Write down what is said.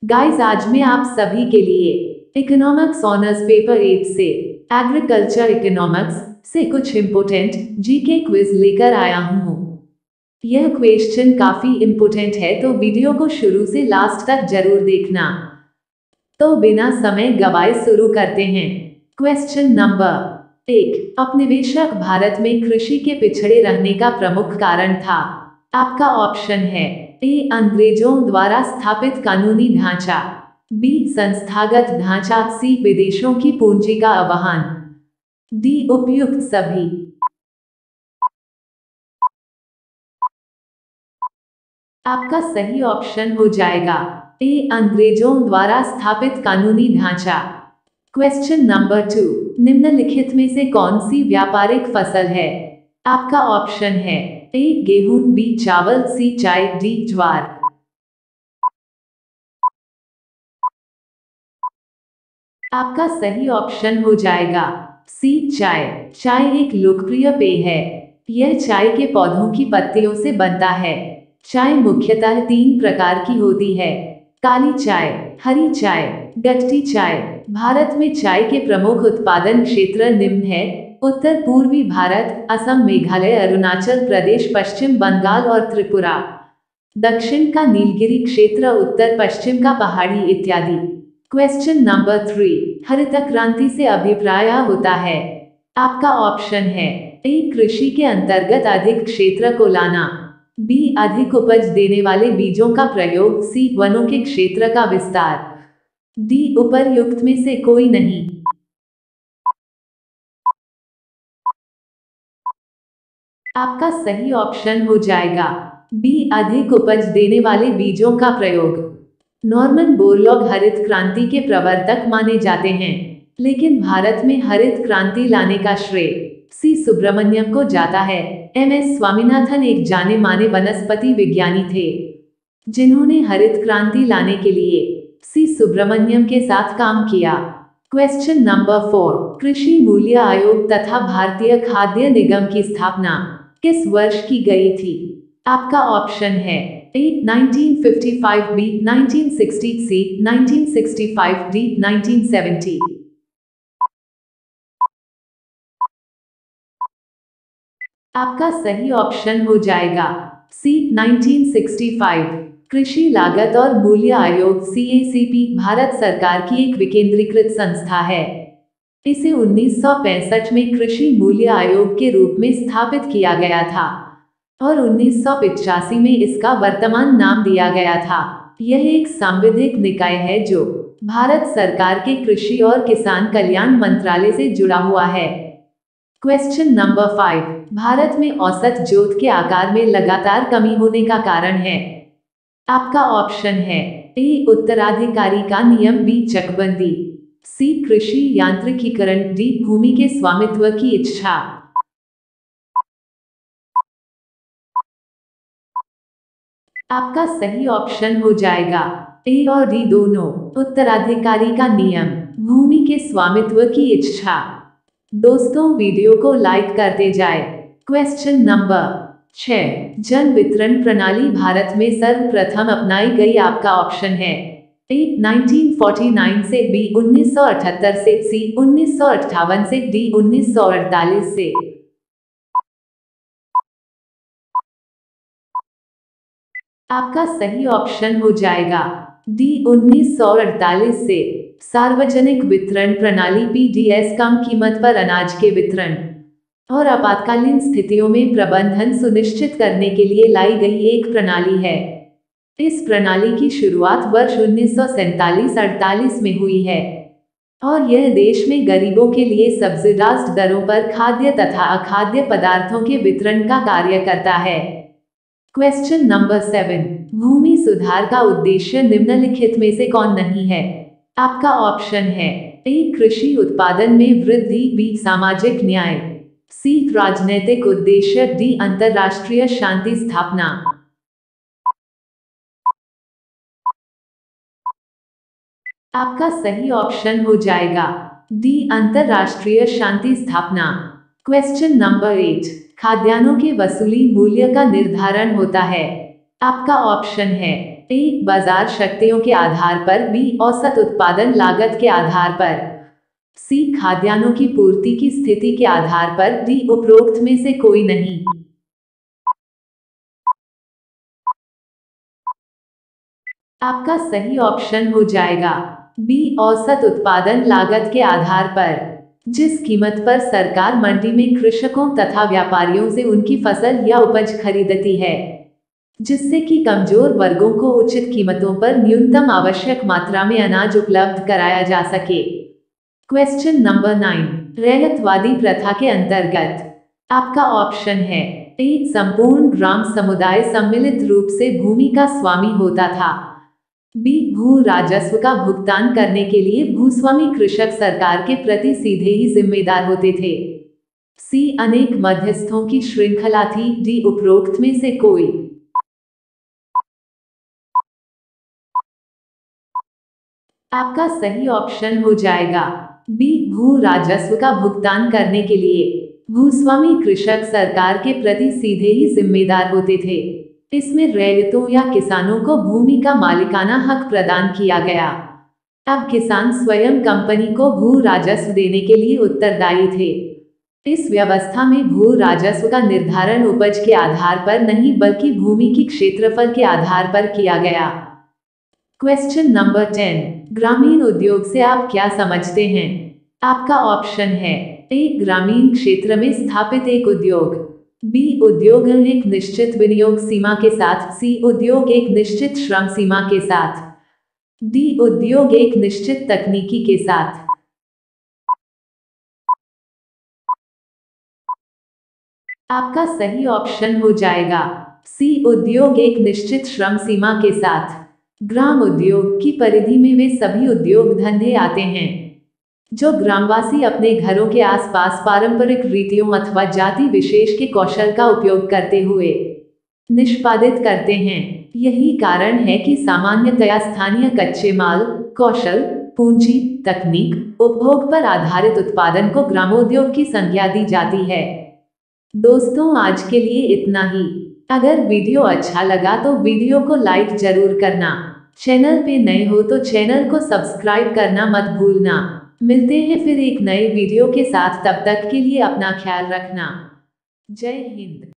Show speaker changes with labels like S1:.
S1: Guys, आज मैं आप सभी के लिए इकोनॉमिक्स ऑनर्स पेपर 8 से एग्रीकल्चर इकोनॉमिक्स से कुछ इम्पोर्टेंट जीके क्विज लेकर आया हूँ। यह क्वेश्चन काफी इम्पोर्टेंट है, तो वीडियो को शुरू से लास्ट तक जरूर देखना। तो बिना समय गवाए शुरू करते हैं। क्वेश्चन नंबर 1, औपनिवेशिक भारत में कृषि के पिछड़े रहने का प्रमुख कारण था। आपका ऑप्शन है ए, अंग्रेजों द्वारा स्थापित कानूनी ढांचा, बी, संस्थागत ढांचा, सी, विदेशों की पूंजी का आह्वान, डी, उपयुक्त सभी। आपका सही ऑप्शन हो जाएगा ए, अंग्रेजों द्वारा स्थापित कानूनी ढांचा। क्वेश्चन नंबर 2, निम्नलिखित में से कौन सी व्यापारिक फसल है। आपका ऑप्शन है ए, गेहूं, बी, चावल, सी, चाय, डी, ज्वार। आपका सही ऑप्शन हो जाएगा सी, चाय। चाय एक लोकप्रिय पेय है। यह चाय के पौधों की पत्तियों से बनता है। चाय मुख्यतः 3 प्रकार की होती है: काली चाय, हरी चाय, गट्टी चाय। भारत में चाय के प्रमुख उत्पादन क्षेत्र निम्न है: उत्तर पूर्वी भारत, असम, मेघालय, अरुणाचल प्रदेश, पश्चिम बंगाल और त्रिपुरा। दक्षिण का नीलगिरी क्षेत्र, उत्तर पश्चिम का पहाड़ी इत्यादि। क्वेश्चन नंबर 3, हरित क्रांति से अभिप्राय होता है। आपका ऑप्शन है ए, कृषि के अंतर्गत अधिक क्षेत्र को लाना, बी, अधिक उपज देने वाले बीजों का प्रयोग, सी, वनों के क्षेत्र का विस्तार, डी, उपर्युक्त में से कोई नहीं। आपका सही ऑप्शन हो जाएगा बी, अधिक उपज देने वाले बीजों का प्रयोग। नॉर्मन बोरलॉग हरित क्रांति के प्रवर्तक माने जाते हैं, लेकिन भारत में हरित क्रांति लाने का श्रेय सी, सुब्रमण्यम को जाता है। एम एस स्वामीनाथन एक जाने माने वनस्पति विज्ञानी थे, जिन्होंने हरित क्रांति लाने के लिए सी, सुब्रमण्यम के साथ काम किया। क्वेश्चन नंबर 4, कृषि मूल्य आयोग तथा भारतीय खाद्य निगम की स्थापना किस वर्ष की गई थी। आपका ऑप्शन है ए, 1955, बी, 1960, सी, 1965, डी, 1970। आपका सही ऑप्शन हो जाएगा सी, 1965। कृषि लागत और मूल्य आयोग CACP भारत सरकार की एक विकेंद्रीकृत संस्था है। इसे 1965 में कृषि मूल्य आयोग के रूप में स्थापित किया गया था और 1985 में इसका वर्तमान नाम दिया गया था। यह एक सांविधिक निकाय है जो भारत सरकार के कृषि और किसान कल्याण मंत्रालय से जुड़ा हुआ है। क्वेश्चन नंबर 5, भारत में औसत जोत के आकार में लगातार कमी होने का कारण है। आपका ऑप्शन है ए, उत्तराधिकारी का नियम, बी, चकबंदी, सी, कृषि यांत्रिकीकरण, डी, भूमि के स्वामित्व की इच्छा। आपका सही ऑप्शन हो जाएगा ए और डी दोनों, उत्तराधिकारी का नियम, भूमि के स्वामित्व की इच्छा। दोस्तों, वीडियो को लाइक करते जाए। क्वेश्चन नंबर 6, जन वितरण प्रणाली भारत में सर्वप्रथम अपनाई गई। आपका ऑप्शन है ए, 1949 से, बी, 1978 से, सी, 1958 से, डी, 1948 से। आपका सही ऑप्शन हो जाएगा डी, 1948 से। सार्वजनिक वितरण प्रणाली PDS कम कीमत पर अनाज के वितरण और आपातकालीन स्थितियों में प्रबंधन सुनिश्चित करने के लिए लाई गई एक प्रणाली है। इस प्रणाली की शुरुआत वर्ष 1947-48 में हुई है और यह देश में गरीबों के लिए सब्सिडाइज्ड दरों पर खाद्य तथा अखाद्य पदार्थों के वितरण का कार्य करता है। क्वेश्चन नंबर 7, भूमि सुधार का उद्देश्य निम्नलिखित में से कौन नहीं है। आपका ऑप्शन है ए, कृषि उत्पादन में वृद्धि, बी, सामाजिक न्याय, सी, राजनीतिक उद्देश्य, डी, अंतरराष्ट्रीय शांति स्थापना। आपका सही ऑप्शन हो जाएगा डी, अंतरराष्ट्रीय शांति स्थापना। क्वेश्चन नंबर 8, खाद्यान्नों के वसूली मूल्य का निर्धारण होता है। आपका ऑप्शन है ए बाजार शक्तियों के आधार पर, बी औसत उत्पादन लागत के आधार पर, सी खाद्यान्नों की पूर्ति की स्थिति के आधार पर, डी उपरोक्त में से कोई नहीं। आपका सही ऑप्शन हो जाएगा बी औसत उत्पादन लागत के आधार पर। जिस कीमत पर सरकार मंडी में कृषकों तथा व्यापारियों से उनकी फसल या उपज खरीदती है, जिससे कि कमजोर वर्गों को उचित कीमतों पर न्यूनतम आवश्यक मात्रा में अनाज उपलब्ध कराया जा सके। क्वेश्चन नंबर 9, रैयतवादी प्रथा के अंतर्गत आपका ऑप्शन है ए संपूर्ण ग्राम समुदाय सम्मिलित रूप से भूमि का स्वामी होता था, बी भू राजस्व का भुगतान करने के लिए भूस्वामी कृषक सरकार के प्रति सीधे ही जिम्मेदार होते थे, सी अनेक मध्यस्थों की श्रृंखला थी, डी उपरोक्त में से कोई। आपका सही ऑप्शन हो जाएगा बी भू राजस्व का भुगतान करने के लिए भूस्वामी कृषक सरकार के प्रति सीधे ही जिम्मेदार होते थे। इसमें रैयतों या किसानों को भूमि का मालिकाना हक प्रदान किया गया। अब किसान स्वयं कंपनी को भू राजस्व देने के लिए उत्तरदायी थे। इस व्यवस्था में भू राजस्व का निर्धारण उपज के आधार पर नहीं बल्कि भूमि की क्षेत्रफल के आधार पर किया गया। क्वेश्चन नंबर 10, ग्रामीण उद्योग से आप क्या समझते हैं? आपका ऑप्शन है ए ग्रामीण क्षेत्र में स्थापित एक उद्योग, बी उद्योग एक निश्चित विनियोग सीमा के साथ, सी उद्योग एक निश्चित श्रम सीमा के साथ, डी उद्योग एक निश्चित तकनीकी के साथ। आपका सही ऑप्शन हो जाएगा सी उद्योग एक निश्चित श्रम सीमा के साथ। ग्राम उद्योग की परिधि में वे सभी उद्योग धंधे आते हैं जो ग्रामवासी अपने घरों के आसपास पारंपरिक रीतियों अथवा जाति विशेष के कौशल का उपयोग करते हुए निष्पादित करते हैं। यही कारण है कि सामान्यतया स्थानीय कच्चे माल, कौशल, पूंजी, तकनीक, उपभोग पर आधारित उत्पादन को ग्रामोद्योग की संज्ञा दी जाती है। दोस्तों, आज के लिए इतना ही। अगर वीडियो अच्छा लगा तो वीडियो को लाइक जरूर करना। चैनल पे नए हो तो चैनल को सब्सक्राइब करना मत भूलना। मिलते हैं फिर एक नए वीडियो के साथ, तब तक के लिए अपना ख्याल रखना। जय हिंद।